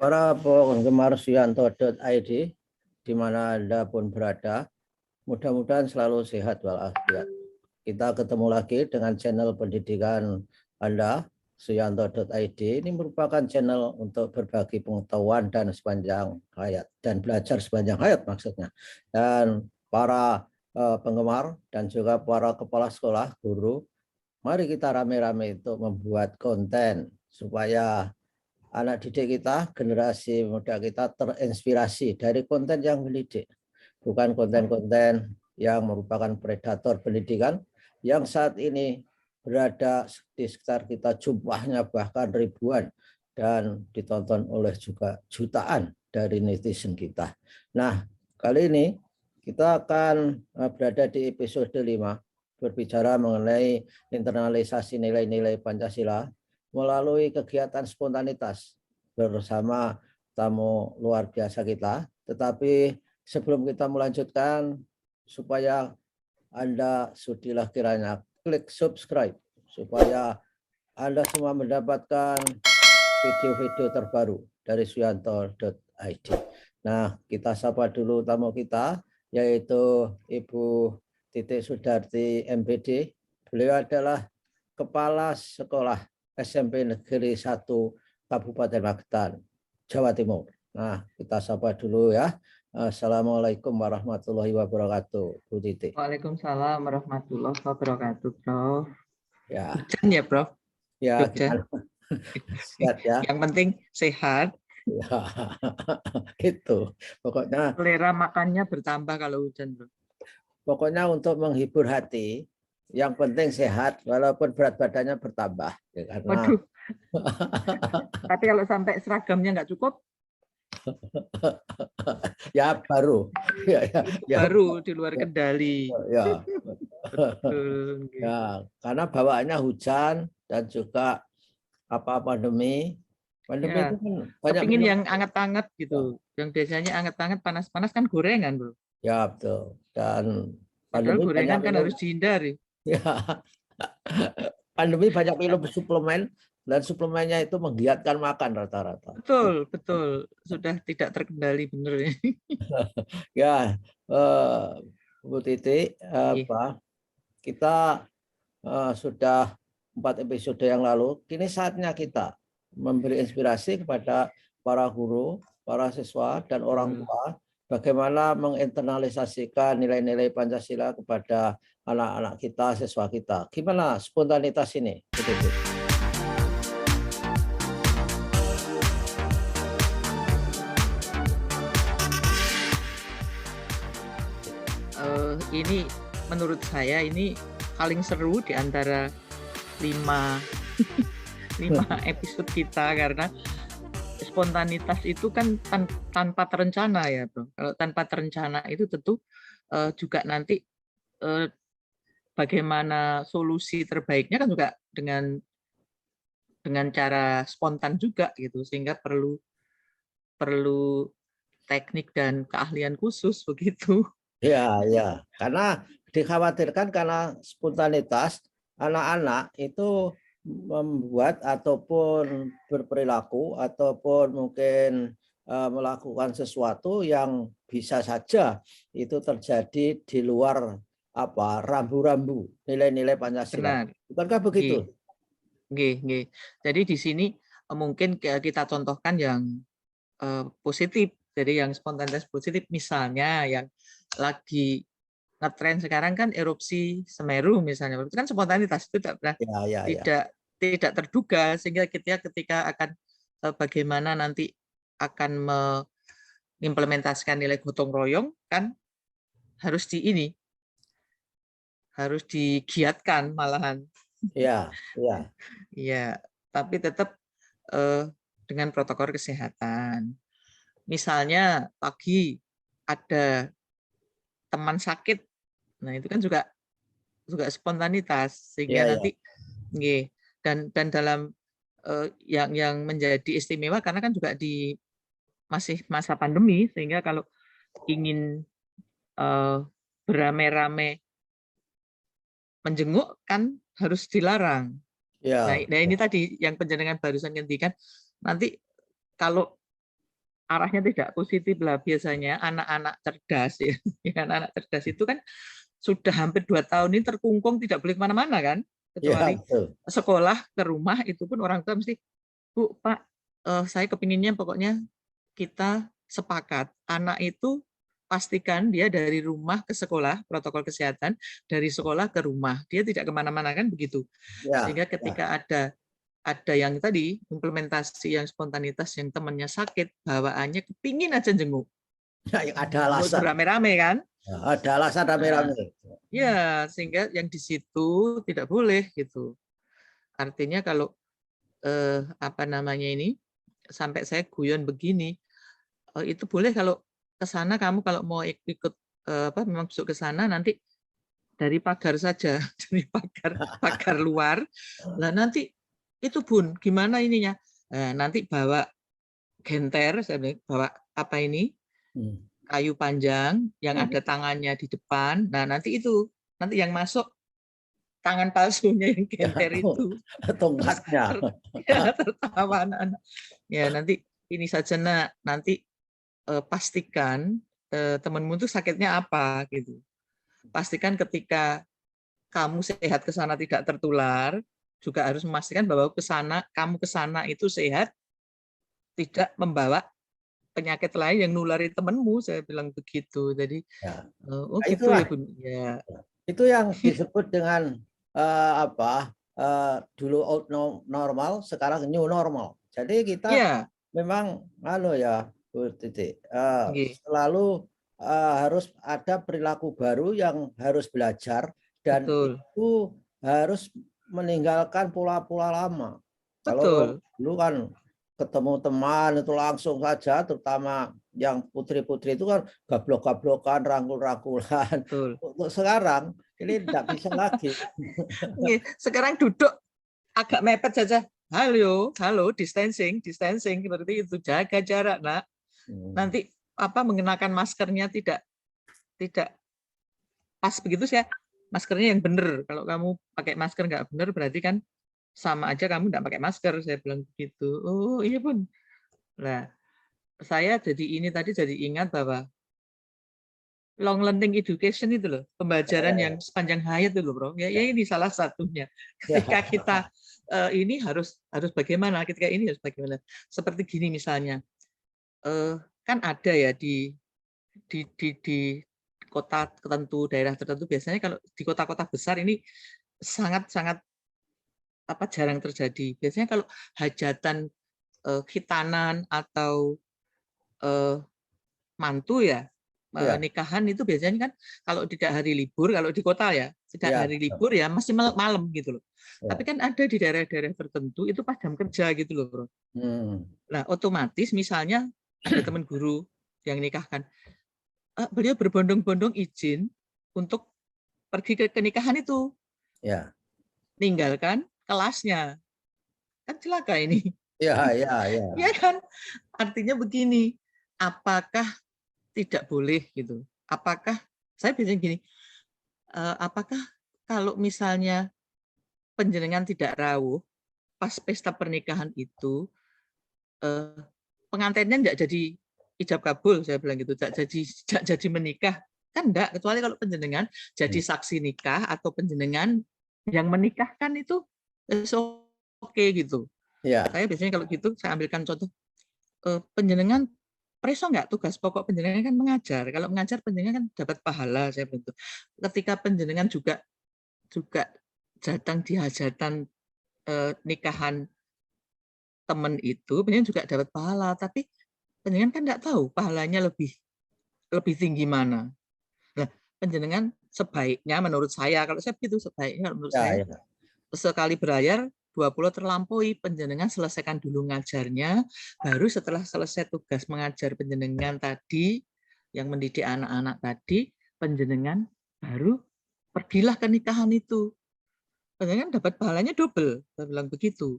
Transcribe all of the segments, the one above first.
Para penggemar Suyanto.id, di mana Anda pun berada, mudah-mudahan selalu sehat walafiat. Kita ketemu lagi dengan channel pendidikan Anda, Suyanto.id. Ini merupakan channel untuk berbagi pengetahuan dan sepanjang hayat, dan belajar sepanjang hayat maksudnya. Dan para penggemar dan juga para kepala sekolah, guru, mari kita rame-rame untuk membuat konten supaya anak didik kita, generasi muda kita terinspirasi dari konten yang mendidik, bukan konten-konten yang merupakan predator pendidikan yang saat ini berada di sekitar kita, jumlahnya bahkan ribuan dan ditonton oleh juga jutaan dari netizen kita. Nah, kali ini kita akan berada di episode 5, berbicara mengenai internalisasi nilai-nilai Pancasila melalui kegiatan spontanitas bersama tamu luar biasa kita. Tetapi sebelum kita melanjutkan, supaya Anda sudilah kiranya klik subscribe supaya Anda semua mendapatkan video-video terbaru dari Suyanto.id. Nah, kita sapa dulu tamu kita, yaitu Ibu Titik Sudarti MPD. Beliau adalah Kepala Sekolah SMP Negeri 1 Kabupaten Magetan, Jawa Timur. Nah, kita sapa dulu ya. Assalamualaikum warahmatullahi wabarakatuh, Bu Titik. Waalaikumsalam warahmatullahi wabarakatuh, Prof. Ya. Hujan ya, Prof? Ya, sehat ya. Yang penting sehat. Ya, gitu. Pokoknya Selera makannya bertambah kalau hujan, Prof. Pokoknya untuk menghibur hati, yang penting sehat, walaupun berat badannya bertambah. Ya, karena Waduh. Tapi kalau sampai seragamnya nggak cukup, ya baru. baru di luar kendali. Ya, Betul. ya, karena bawaannya hujan dan juga pandemi. Pandemi Ya, itu kan banyak kepingin yang anget-anget gitu. Yang biasanya anget-anget, panas-panas kan gorengan, Bro. Ya, betul. Dan Padahal pandemi banyak gorengan kan minum. harus dihindari. Ya. Pandemi banyak minum suplemen, dan suplemennya itu menggiatkan makan rata-rata. Betul, betul. Sudah tidak terkendali benar ini. Ya, Bu Titi, kita sudah 4 episode yang lalu. Kini saatnya kita memberi inspirasi kepada para guru, para siswa, dan orang tua bagaimana menginternalisasikan nilai-nilai Pancasila kepada anak-anak kita, siswa kita. Gimana spontanitas ini, Bu Titi? Ini menurut saya ini paling seru di antara 5 episode kita, karena spontanitas itu kan tanpa terencana ya, Bro. Kalau tanpa terencana itu tentu juga nanti bagaimana solusi terbaiknya kan juga dengan cara spontan juga gitu, sehingga perlu teknik dan keahlian khusus begitu. Ya, ya. Karena dikhawatirkan karena spontanitas, anak-anak itu membuat ataupun berperilaku ataupun mungkin melakukan sesuatu yang bisa saja itu terjadi di luar rambu-rambu nilai-nilai Pancasila. Benar. Bukankah begitu? Nggih. Jadi di sini mungkin kita contohkan yang positif. Jadi yang spontanitas positif, misalnya yang lagi ngetren sekarang kan erupsi Semeru misalnya, itu kan spontanitas, itu tidak terduga, sehingga ketika akan bagaimana nanti akan mengimplementasikan nilai gotong royong kan harus digiatkan malahan. Ya. Ya, tapi tetap dengan protokol kesehatan. Misalnya pagi ada teman sakit, nah itu kan juga spontanitas, sehingga nanti dan dalam yang menjadi istimewa karena kan juga masih masa pandemi, sehingga kalau ingin beramai-ramai menjenguk kan harus dilarang. Nah ini tadi yang penjenengan barusan ngendikan, nanti kalau arahnya tidak positif lah. Biasanya anak-anak cerdas ya, anak-anak cerdas itu kan sudah hampir 2 tahun ini terkungkung, tidak boleh kemana-mana kan, Ya, kecuali betul. sekolah ke rumah. Itu pun orang tua mesti, Bu, Pak, saya kepinginnya pokoknya kita sepakat anak itu pastikan dia dari rumah ke sekolah, protokol kesehatan, dari sekolah ke rumah, dia tidak kemana-mana kan begitu. Ya, Sehingga ya. ketika ada yang tadi implementasi yang spontanitas, yang temannya sakit, bawaannya kepingin aja jenguk, Ya, yang ada jenguk alasan. beramai-ramai kan. Ya, ada alasan Nah, rame-rame. ya, sehingga yang di situ tidak boleh gitu. Artinya kalau apa namanya ini, sampai saya guyon begini, itu boleh kalau ke sana kamu kalau mau ikut apa memang besok ke sana nanti dari pagar saja, dari pagar luar. Lah nanti itu Bun, gimana ininya? Nanti bawa genter, saya bilang, bawa apa ini? Kayu panjang yang ada tangannya di depan. Nah, nanti yang masuk tangan palsunya yang genter itu. Terus Tongkatnya. ya, tertawa anak-anak. Ya, nanti ini saja Nak, nanti pastikan temanmu itu sakitnya apa gitu. Pastikan ketika kamu sehat ke sana tidak tertular, juga harus memastikan bahwa kamu ke sana itu sehat, tidak membawa penyakit lain yang nulari temanmu, saya bilang begitu. Jadi, Ya. oh Nah, gitu itulah ya Bun. Ya. itu yang disebut dengan dulu old normal, sekarang new normal. Jadi kita Ya, memang ya Bu Titi, nggih, selalu harus ada perilaku baru yang harus belajar, dan betul. itu harus meninggalkan pola-pola lama. Kalau Betul. dulu kan ketemu teman itu langsung saja, terutama yang putri-putri itu kan gablok-gablokan, rangkul-rangkulan. Betul. Untuk sekarang ini tidak bisa lagi. Nggih, sekarang duduk agak mepet saja. Halo, halo, distancing seperti itu. Jaga jarak, Nak. Nanti apa mengenakan maskernya tidak pas begitu ya. Maskernya yang benar. Kalau kamu pakai masker nggak benar berarti kan sama aja kamu nggak pakai masker, saya bilang begitu. Oh iya Bun. Nah, saya jadi ingat bahwa long learning education itu loh, pembelajaran yang sepanjang hayat itu loh, Bro. Ya ini salah satunya. Ketika kita ini harus bagaimana, ketika ini harus bagaimana. Seperti gini misalnya, kan ada ya di kota tertentu, daerah tertentu, biasanya kalau di kota-kota besar ini sangat-sangat jarang terjadi. Biasanya kalau hajatan khitanan atau mantu ya, nikahan itu biasanya kan kalau tidak hari libur, kalau di kota ya tidak hari libur ya masih malam gitu loh. Tapi kan ada di daerah-daerah tertentu itu pas jam kerja gitu loh, Bro. Nah, otomatis misalnya ada teman guru yang nikahkan, beliau berbondong-bondong izin untuk pergi ke nikahan itu, ninggalkan kelasnya, kan celaka ini. Ya kan, artinya begini, apakah tidak boleh gitu? Apakah saya bilang gini, apakah kalau misalnya penjenengan tidak rawuh pas pesta pernikahan itu, pengantinnya tidak jadi ijab kabul, saya bilang gitu, tidak jadi menikah, kan enggak, kecuali kalau penjenengan jadi saksi nikah atau penjenengan yang menikahkan itu oke gitu. Saya biasanya kalau gitu saya ambilkan contoh, penjenengan preso enggak, tugas pokok penjenengan kan mengajar. Kalau mengajar penjenengan kan dapat pahala, saya bentuk. Ketika penjenengan juga datang di hajatan nikahan teman itu, penjenengan juga dapat pahala, tapi penjenengan kan enggak tahu pahalanya lebih tinggi mana. Nah, penjenengan sebaiknya menurut saya, kalau saya begitu sebaiknya menurut saya sekali berlayar 20 terlampaui, penjenengan selesaikan dulu ngajarnya, baru setelah selesai tugas mengajar penjenengan tadi, yang mendidik anak-anak tadi, penjenengan baru pergilah ke nikahan itu. Penjenengan dapat pahalanya double, saya bilang begitu.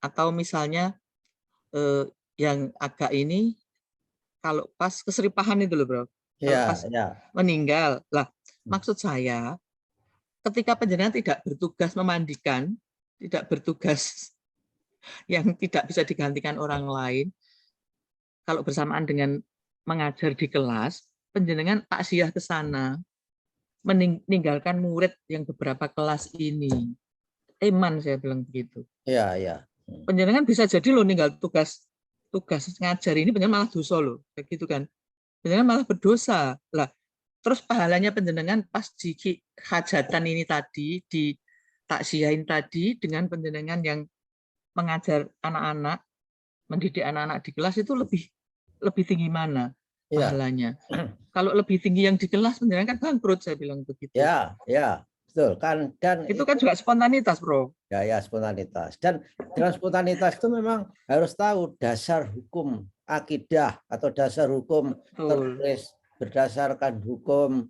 Atau misalnya yang agak ini, kalau pas keseripahan itu loh, Bro. Kalau pas meninggal, lah maksud saya, ketika penjenengan tidak bertugas memandikan, tidak bertugas yang tidak bisa digantikan orang lain, kalau bersamaan dengan mengajar di kelas, penjenengan takziah ke sana, meninggalkan murid yang beberapa kelas ini. Eman saya bilang begitu. Iya, iya. Penjenengan bisa jadi loh ninggal tugas ngajar ini penjenengan malah dosa loh, kayak gitu kan. Penjenengan malah berdosa. Lah, terus pahalanya penjenengan pas di hajatan ini tadi, di takziahin tadi dengan penjenengan yang mengajar anak-anak, mendidik anak-anak di kelas itu lebih tinggi mana Iya. pahalanya? Kalau lebih tinggi yang di kelas penjenengan kan bangkrut, saya bilang begitu. Ya, ya, betul kan. Dan Itu kan juga spontanitas, Bro. ya, ya, spontanitas. Dan dalam spontanitas itu memang harus tahu dasar hukum akidah atau dasar hukum Betul. tertulis berdasarkan hukum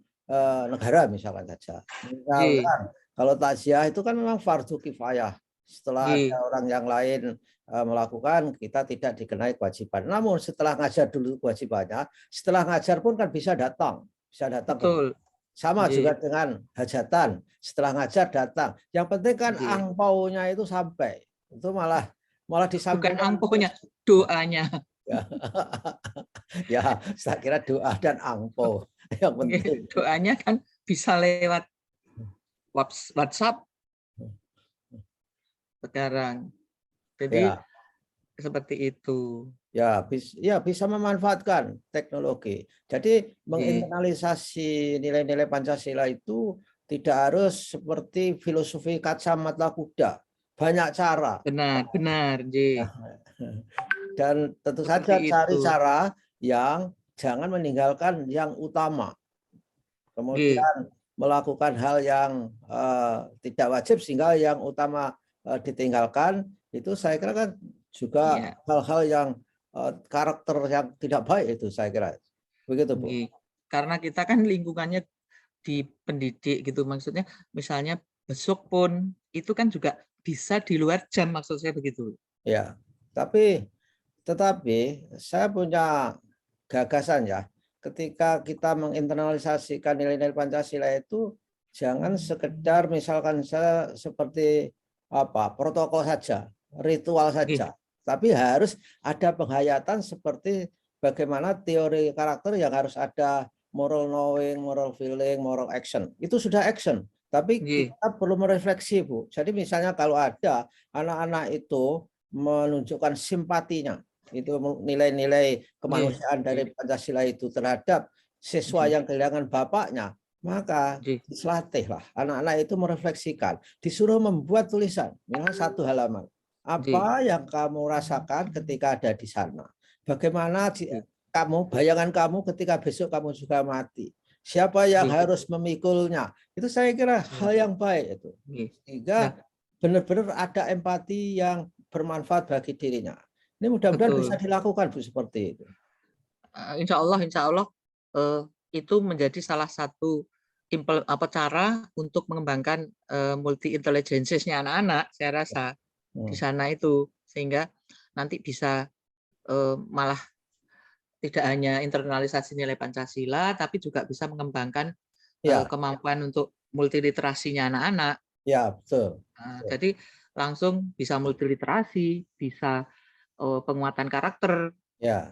negara misalkan saja. Misalkan kalau takziah itu kan memang fardu kifayah. Setelah ada orang yang lain melakukan, kita tidak dikenai kewajiban. Namun setelah ngajar dulu kewajibannya, setelah ngajar pun kan bisa datang. Bisa datang. Betul. Sama juga dengan hajatan. Setelah ngajar datang. Yang penting kan angpaunya itu sampai. Itu malah disampaikan. Bukan angpaunya, doanya. Ya, saya kira doa dan angpau yang penting. Doanya kan bisa lewat WhatsApp sekarang. Jadi seperti itu. Ya, bisa memanfaatkan teknologi. Jadi menginternalisasi nilai-nilai Pancasila itu tidak harus seperti filosofi kacamata kuda. Banyak cara. Benar. Dan tentu saja cari cara yang jangan meninggalkan yang utama. Kemudian melakukan hal yang tidak wajib sehingga yang utama ditinggalkan. Itu saya kira kan juga hal-hal yang karakter yang tidak baik itu saya kira. Begitu, Bu. Karena kita kan lingkungannya di pendidik gitu, maksudnya misalnya besok pun itu kan juga bisa di luar jam, maksud saya begitu. Ya, tetapi saya punya gagasan ya, ketika kita menginternalisasikan nilai-nilai Pancasila itu jangan sekedar misalkan saya seperti protokol saja, ritual saja. Tapi harus ada penghayatan seperti bagaimana teori karakter yang harus ada moral knowing, moral feeling, moral action. Itu sudah action. Tapi kita perlu merefleksi, Bu. Jadi misalnya kalau ada anak-anak itu menunjukkan simpatinya, itu nilai-nilai kemanusiaan dari Pancasila itu terhadap siswa yang kehilangan bapaknya, maka dilatihlah anak-anak itu merefleksikan, disuruh membuat tulisan, misalnya 1 halaman. Apa yang kamu rasakan ketika ada di sana? Bagaimana bayangan kamu ketika besok kamu juga mati? Siapa yang harus memikulnya? Itu saya kira hal yang baik itu. Sehingga benar-benar ada empati yang bermanfaat bagi dirinya. Ini mudah-mudahan bisa dilakukan, Bu, seperti itu. Insya Allah itu menjadi salah satu cara untuk mengembangkan multi intelligence-nya anak-anak, saya rasa di sana itu, sehingga nanti bisa malah tidak hanya internalisasi nilai Pancasila, tapi juga bisa mengembangkan kemampuan untuk multiliterasinya anak-anak. Ya, betul. Jadi langsung bisa multiliterasi, bisa penguatan karakter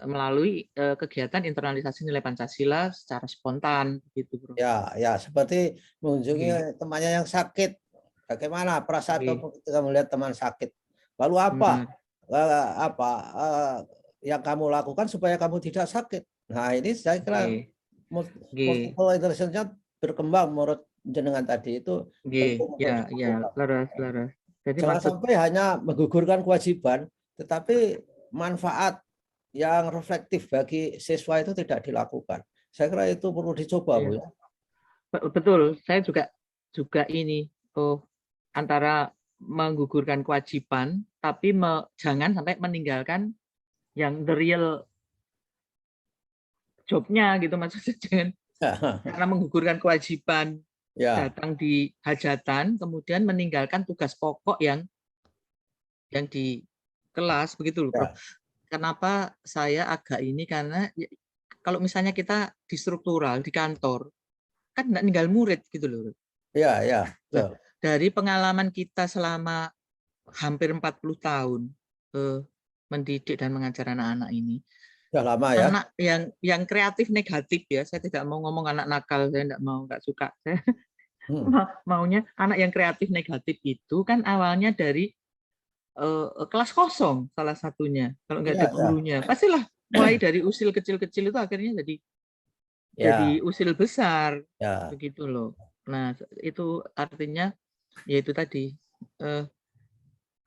melalui kegiatan internalisasi nilai Pancasila secara spontan, gitu, Bro. Ya, seperti mengunjungi temannya yang sakit. Bagaimana perasaan kamu ketika melihat teman sakit? Lalu apa yang kamu lakukan supaya kamu tidak sakit? Nah, ini saya kira multiple intelligence-nya berkembang menurut jenengan tadi itu. Ya, laras. Jadi jangan sampai hanya menggugurkan kewajiban, tetapi manfaat yang reflektif bagi siswa itu tidak dilakukan. Saya kira itu perlu dicoba, Bu. Betul, saya juga ini antara menggugurkan kewajiban, tapi jangan sampai meninggalkan yang the real job-nya gitu, maksudnya jangan karena menggugurkan kewajiban datang di hajatan, kemudian meninggalkan tugas pokok yang di kelas, begitu loh, Bro. Kenapa saya agak ini, karena kalau misalnya kita di struktural, di kantor, kan nggak ninggal murid gitu loh. Iya. Dari pengalaman kita selama hampir 40 tahun mendidik dan mengajar anak-anak ini, Sudah lama ya. anak yang kreatif negatif ya. Saya tidak mau ngomong anak nakal, saya nggak suka. Saya maunya anak yang kreatif negatif itu kan awalnya dari kelas kosong salah satunya. Kalau nggak ada Ya, ya, gurunya, pastilah mulai dari usil kecil-kecil itu akhirnya jadi ya, usil besar ya, begitu loh. Nah, itu artinya yaitu tadi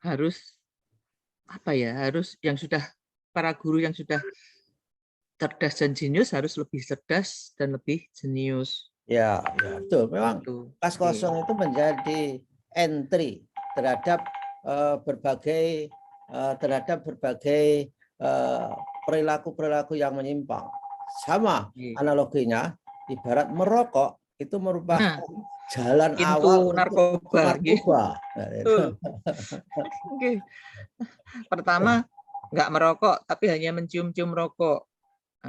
harus apa ya? Harus yang sudah para guru yang sudah cerdas dan jenius harus lebih cerdas dan lebih jenius. ya, ya, betul. Memang Itu. kelas kosong itu menjadi entry terhadap berbagai perilaku-perilaku yang menyimpang. Sama analoginya, ibarat merokok itu merupakan Nah, jalan pintu awal untuk narkoba. narkoba. Nah, itu. Oke. Pertama nggak merokok tapi hanya mencium-cium rokok.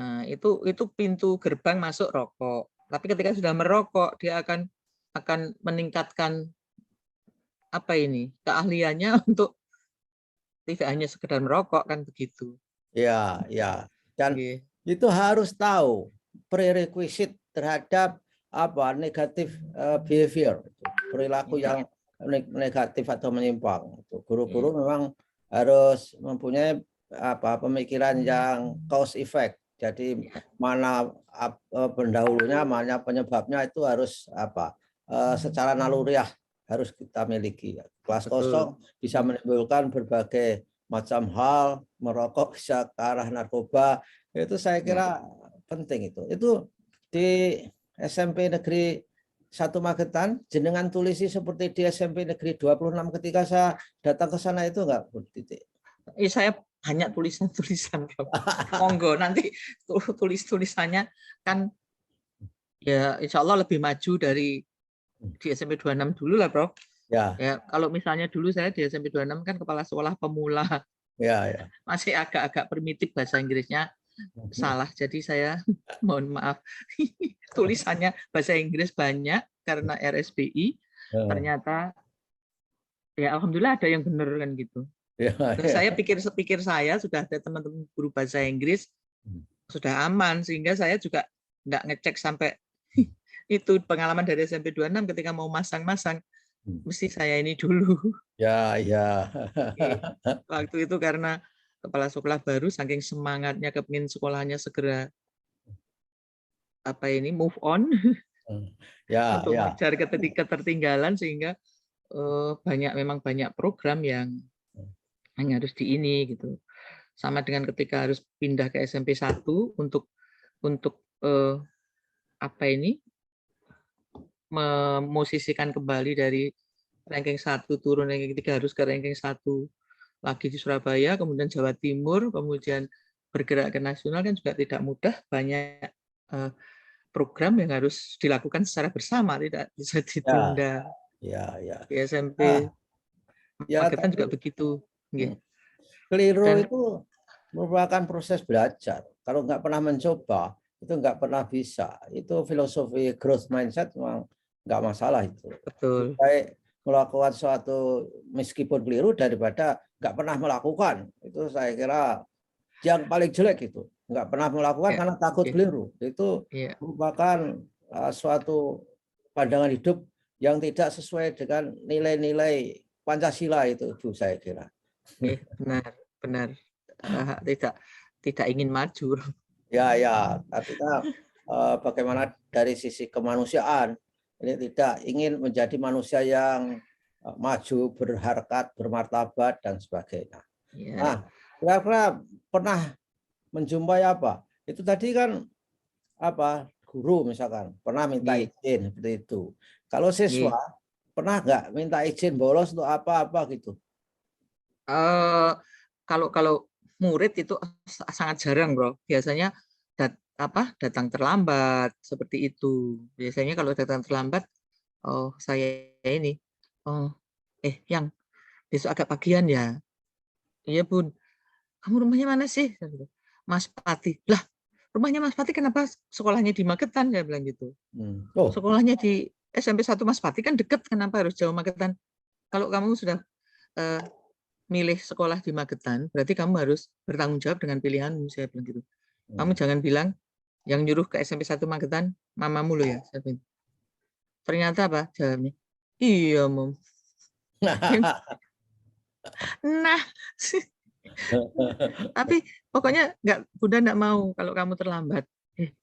Nah, itu pintu gerbang masuk rokok. Tapi ketika sudah merokok dia akan meningkatkan apa ini keahliannya untuk tidak hanya sekedar merokok kan begitu. Ya, ya. Dan Oke. itu harus tahu prerequisite terhadap apa negatif behavior, perilaku yang negatif atau menyimpang. Guru-guru memang harus mempunyai apa pemikiran yang cause effect. Jadi mana pendahulunya, mana penyebabnya itu harus apa secara naluriah harus kita miliki. Kelas kosong bisa menimbulkan berbagai macam hal, merokok bisa ke arah narkoba, itu saya kira penting itu. Itu di SMP Negeri 1 Magetan, jenengan tulisi seperti di SMP Negeri 26 ketika saya datang ke sana itu enggak, Bu Titik? Saya banyak tulisan-tulisan. Monggo nanti tulis-tulisannya kan ya insya Allah lebih maju dari di SMP 26 dulu lah, Prof. Ya. Ya, kalau misalnya dulu saya di SMP 26 kan kepala sekolah pemula. Ya, ya. Masih agak-agak primitif bahasa Inggrisnya salah. Jadi saya mohon maaf. Tulisannya bahasa Inggris banyak karena RSBI. Ternyata ya alhamdulillah ada yang benar kan gitu. Ya, Dan saya pikir saya sudah ada teman-teman guru bahasa Inggris sudah aman sehingga saya juga nggak ngecek sampai itu pengalaman dari SMP 26 ketika mau masang-masang mesti saya ini dulu. Ya, ya. Waktu itu karena kepala sekolah baru saking semangatnya kepingin sekolahnya segera apa ini move on Ya, untuk ya. mengejar ketertinggalan sehingga memang banyak program yang harus di ini gitu. Sama dengan ketika harus pindah ke SMP 1 untuk apa ini memosisikan kembali dari ranking 1 turun ranking 3 harus ke ranking 1 lagi di Surabaya, kemudian Jawa Timur, kemudian bergerak ke nasional kan juga tidak mudah, banyak program yang harus dilakukan secara bersama, tidak bisa ditunda. Ya, ya. Di SMP Magetan juga begitu. Keliru itu merupakan proses belajar. Kalau nggak pernah mencoba, itu nggak pernah bisa. Itu filosofi growth mindset memang nggak masalah itu. Betul. Baik melakukan suatu meskipun keliru daripada nggak pernah melakukan. Itu saya kira yang paling jelek itu. Nggak pernah melakukan karena takut keliru. Itu merupakan suatu pandangan hidup yang tidak sesuai dengan nilai-nilai Pancasila itu, Bu, saya kira. Benar. Tidak ingin maju. Ya, artinya bagaimana dari sisi kemanusiaan ini tidak ingin menjadi manusia yang maju, berharkat, bermartabat dan sebagainya. Nah, kira-kira pernah menjumpai apa? Itu tadi kan apa guru misalkan pernah minta izin seperti itu. Kalau siswa pernah nggak minta izin bolos untuk apa-apa gitu? Kalau murid itu sangat jarang, Bro. Biasanya datang terlambat seperti itu. Biasanya kalau datang terlambat, oh saya ini, yang besok agak pagian ya. Iya Bun, kamu rumahnya mana sih? Mas Pati. Lah, rumahnya Mas Pati kenapa sekolahnya di Magetan? Saya bilang gitu. Sekolahnya di SMP 1 Mas Pati kan dekat, kenapa harus jauh Magetan? Kalau kamu sudah milih sekolah di Magetan, berarti kamu harus bertanggung jawab dengan pilihanmu, saya bilang gitu. Kamu jangan bilang yang nyuruh ke SMP 1 Magetan mamamu loh ya. Saya bilang. Ternyata apa jawabnya? Iya, Mom. Nah, tapi pokoknya Bunda nggak mau kalau kamu terlambat.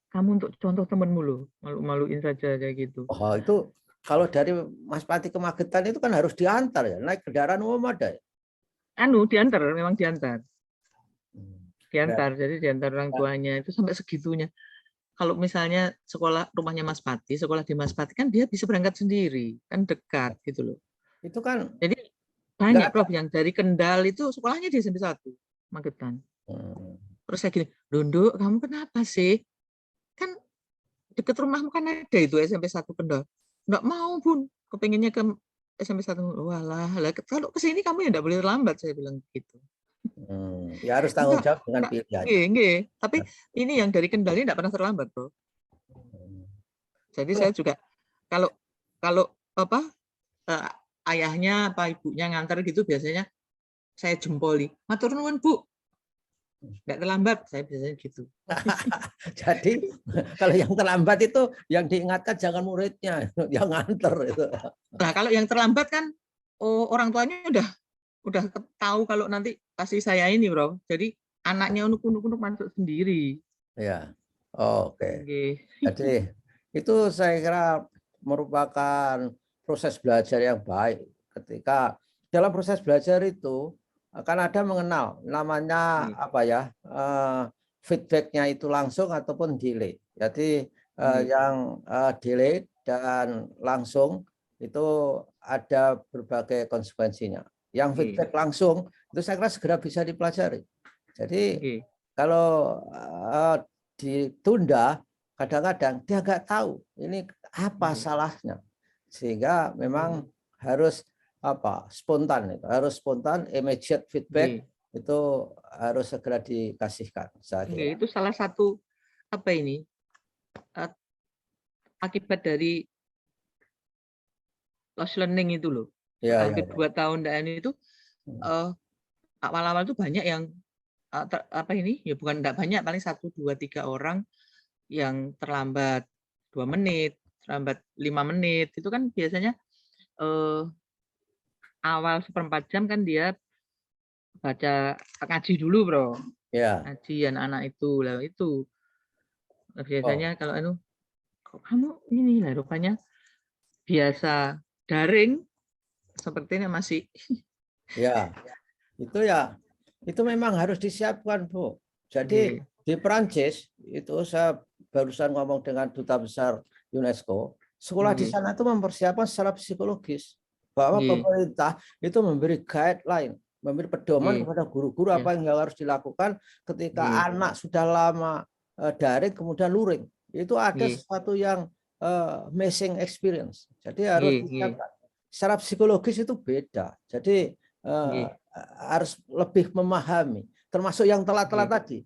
Kamu untuk contoh temenmu loh, malu-maluin saja kayak gitu. Oh, itu kalau dari Mas Pati ke Magetan itu kan harus diantar ya, naik kendaraan umum ada ya? Diantar, memang diantar. Ya. Jadi diantar orang tuanya itu sampai segitunya. Kalau misalnya sekolah rumahnya Mas Pati, sekolah di Mas Pati kan dia bisa berangkat sendiri, kan dekat gitu loh. Itu kan Jadi banyak Prof yang dari Kendal itu sekolahnya di SMP 1 Magetan. Terus saya gini, Dondo, kamu kenapa sih? Kan deket rumahmu kan ada itu SMP 1 Kendal. Enggak mau, Bun. Kepengennya ke SMP 1. Walah, kalau ke sini kamu ya enggak boleh terlambat, saya bilang gitu. Ya harus tanggung jawab dengan pilihannya. Nggih. Tapi ini yang dari Kendal ini enggak pernah terlambat, Bro. Jadi saya juga kalau apa ayahnya apa ibunya ngantar gitu biasanya saya jempoli. Matur nuwun, Bu. Enggak terlambat, saya biasanya gitu. Jadi kalau yang terlambat itu yang diingatkan jangan muridnya, yang nganter itu. Nah, kalau yang terlambat kan orang tuanya udah tahu kalau nanti pasti saya ini, Bro. Jadi anaknya unuk-unuk masuk sendiri. Ya. Oke. Okay. Jadi itu saya kira merupakan proses belajar yang baik ketika dalam proses belajar itu akan ada mengenal namanya apa ya, feedbacknya itu langsung ataupun delay. Jadi yang delay dan langsung itu ada berbagai konsekuensinya. Yang feedback langsung itu saya kira segera bisa dipelajari. Jadi kalau ditunda, kadang-kadang dia nggak tahu ini apa salahnya, sehingga memang harus spontan, immediate feedback itu harus segera dikasihkan. Itu salah satu akibat dari lost learning itu loh. Hampir 2 tahun dan itu awal-awal tuh banyak yang bukan enggak banyak, paling 1, 2, 3 orang yang terlambat 2 menit, terlambat 5 menit. Itu kan biasanya awal 1/4 jam kan dia baca ngaji dulu, Bro. Ya. Ngaji anak itu. Lah itu. Biasanya kalau kok kamu ini lah rupanya biasa daring sepertinya masih ya. Itu memang harus disiapkan, Bu. Jadi di Perancis itu saya barusan ngomong dengan Duta Besar UNESCO, sekolah di sana itu mempersiapkan secara psikologis bahwa pemerintah itu memberi guideline, memberi pedoman kepada guru-guru apa yang harus dilakukan ketika anak sudah lama daring kemudian luring. Itu ada sesuatu yang missing experience. Jadi harus disiapkan. Secara psikologis itu beda. Jadi harus lebih memahami, termasuk yang telat-telat tadi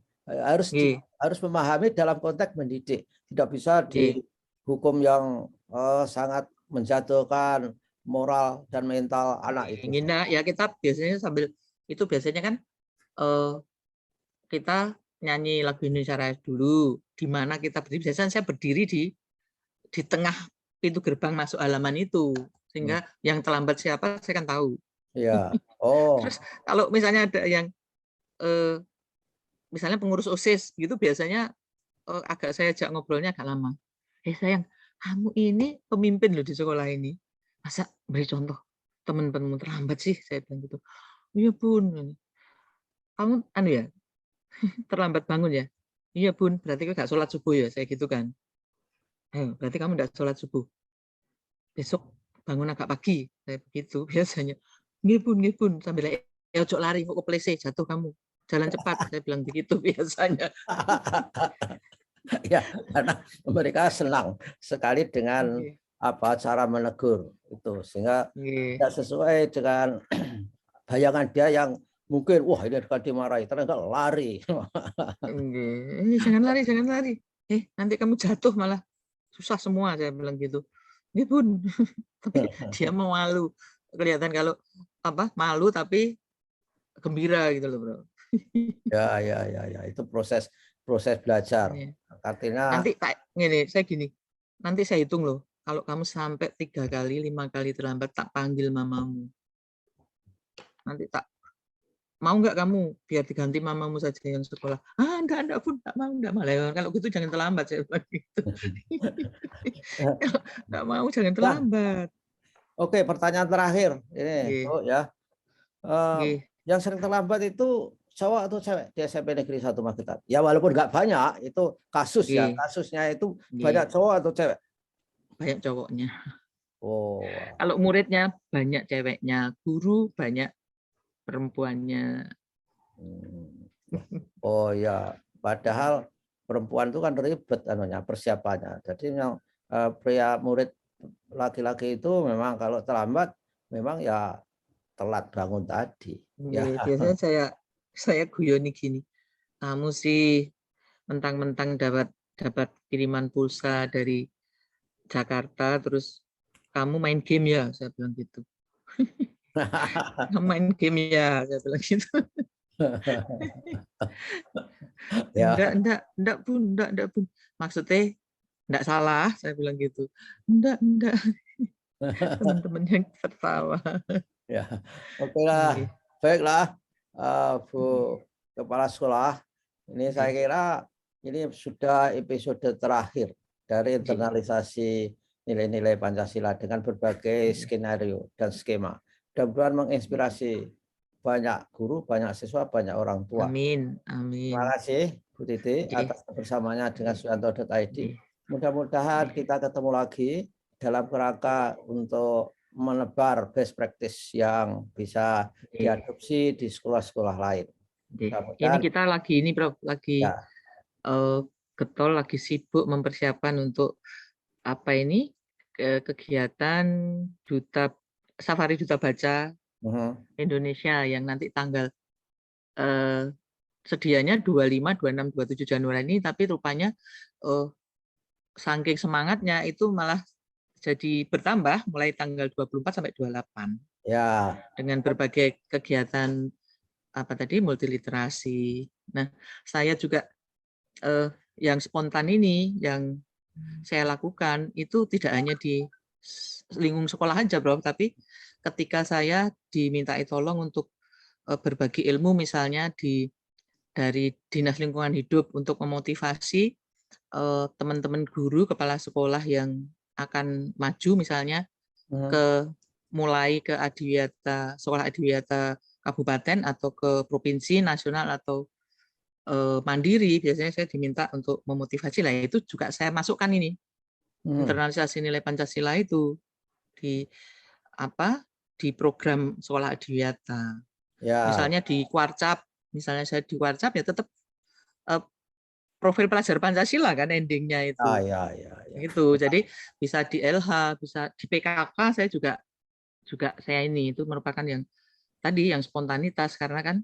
harus memahami dalam konteks mendidik, tidak bisa dihukum yang sangat menjatuhkan moral dan mental anak itu. Ya kita biasanya sambil itu biasanya kan kita nyanyi lagu Indonesia Raya dulu, di mana kita berdiri. Biasanya saya berdiri di tengah pintu gerbang masuk halaman itu, sehingga yang terlambat siapa saya kan tahu. Iya. Terus kalau misalnya ada yang misalnya pengurus OSIS gitu biasanya agak saya ajak ngobrolnya agak lama. Sayang, kamu ini pemimpin loh di sekolah ini. Masa beri contoh teman-temanmu terlambat sih, saya bilang gitu. Iya, Bun. Kamu ya terlambat bangun ya? Iya, Bun. Berarti kamu nggak sholat subuh ya, saya gitu kan. Berarti kamu nggak sholat subuh. Besok bangun agak pagi, saya begitu biasanya. Nggih, Bun, sambil ojo lari kok keplese jatuh kamu. Jalan cepat, saya bilang begitu biasanya. Ya, karena mereka senang sekali dengan cara menegur itu, sehingga tidak sesuai dengan bayangan dia yang mungkin wah ini akan dimarahi, ternyata lari. Jangan lari. Nanti kamu jatuh malah susah semua, saya bilang gitu. Nggih, Bun. Tapi dia mau malu. Kelihatan kalau malu tapi gembira gitu loh, Bro. Ya, itu proses proses belajar. Iya. Artinya Nanti saya gini, nanti saya hitung loh. Kalau kamu sampai 3 kali, 5 kali terlambat, tak panggil mamamu. Nanti tak mau nggak kamu biar diganti mamamu saja yang sekolah. Enggak pun, enggak mau, enggak malah. Kalau gitu jangan terlambat, saya bilang gitu. Kalau enggak mau jangan terlambat. Oke, pertanyaan terakhir ini, Nggih, Bu ya. nggih, Yang sering terlambat itu cowok atau cewek di SMP Negeri 1 Magetan? Ya walaupun nggak banyak, itu kasus ya. nggih, Kasusnya itu banyak nggih. cowok atau cewek? Banyak cowoknya. Oh. Kalau muridnya banyak ceweknya, guru banyak perempuannya. Oh ya, padahal perempuan itu kan ribet anunya persiapannya. Jadi yang pria murid laki-laki itu memang kalau terlambat memang ya telat bangun tadi. Ya. Nggih, biasanya saya guyoni gini. Kamu sih mentang-mentang dapat kiriman pulsa dari Jakarta, terus kamu main game ya, saya bilang gitu. Kamu main game ya, saya bilang gitu. Ya. Enggak Bun. Maksudnya enggak salah, saya bilang gitu. Enggak. Teman-teman yang tertawa. Ya, oke lah, Nggih, baiklah, Bu Kepala Sekolah. Ini saya nggih, kira ini sudah episode terakhir dari nggih, internalisasi nilai-nilai Pancasila dengan berbagai skenario dan skema. Mudah-mudahan menginspirasi banyak guru, banyak siswa, banyak orang tua. Amin. Terima kasih Bu Titi Nggih, atas kebersamaannya dengan suyanto.id. nggih. Mudah-mudahan kita ketemu lagi dalam kerangka untuk menebar best practice yang bisa diadopsi di sekolah-sekolah lain. Ini kita lagi Prof, lagi Ya. getol, lagi sibuk mempersiapkan untuk apa ini kegiatan Safari Duta Baca Indonesia yang nanti tanggal sedianya 25, 26, 27 Januari ini, tapi rupanya saking semangatnya itu malah jadi bertambah mulai tanggal 24 sampai 28. Ya. Dengan berbagai kegiatan multiliterasi. Nah, saya juga yang spontan ini yang saya lakukan itu tidak hanya di lingkungan sekolah aja, Bro, tapi ketika saya dimintai tolong untuk berbagi ilmu misalnya dari Dinas Lingkungan Hidup untuk memotivasi teman-teman guru, kepala sekolah yang akan maju misalnya mulai ke adiwiyata, sekolah adiwiyata kabupaten atau ke provinsi, nasional atau mandiri, biasanya saya diminta untuk memotivasi lah. Itu juga saya masukkan ini internalisasi nilai Pancasila itu di program sekolah adiwiyata. Ya. Misalnya di Kuarcap, misalnya saya di Kuarcap ya tetap profil pelajar Pancasila kan endingnya itu. Ya. Gitu. Jadi bisa di LH, bisa di PKK saya juga saya ini itu merupakan yang tadi yang spontanitas karena kan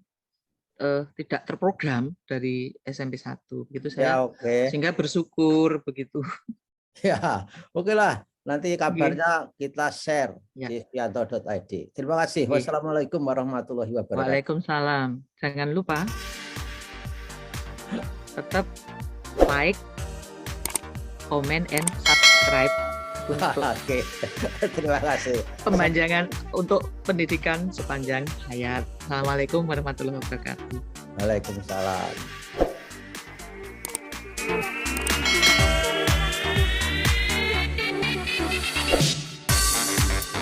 tidak terprogram dari SMP 1 begitu saya. Sehingga bersyukur begitu. Ya, oke lah. Nanti kabarnya kita share di suyanto.id. Terima kasih. Wassalamualaikum warahmatullahi wabarakatuh. Waalaikumsalam. Jangan lupa tetap like, comment, and subscribe untuk terima kasih. Pemanjangan untuk pendidikan sepanjang hayat. Assalamualaikum warahmatullahi wabarakatuh. Waalaikumsalam.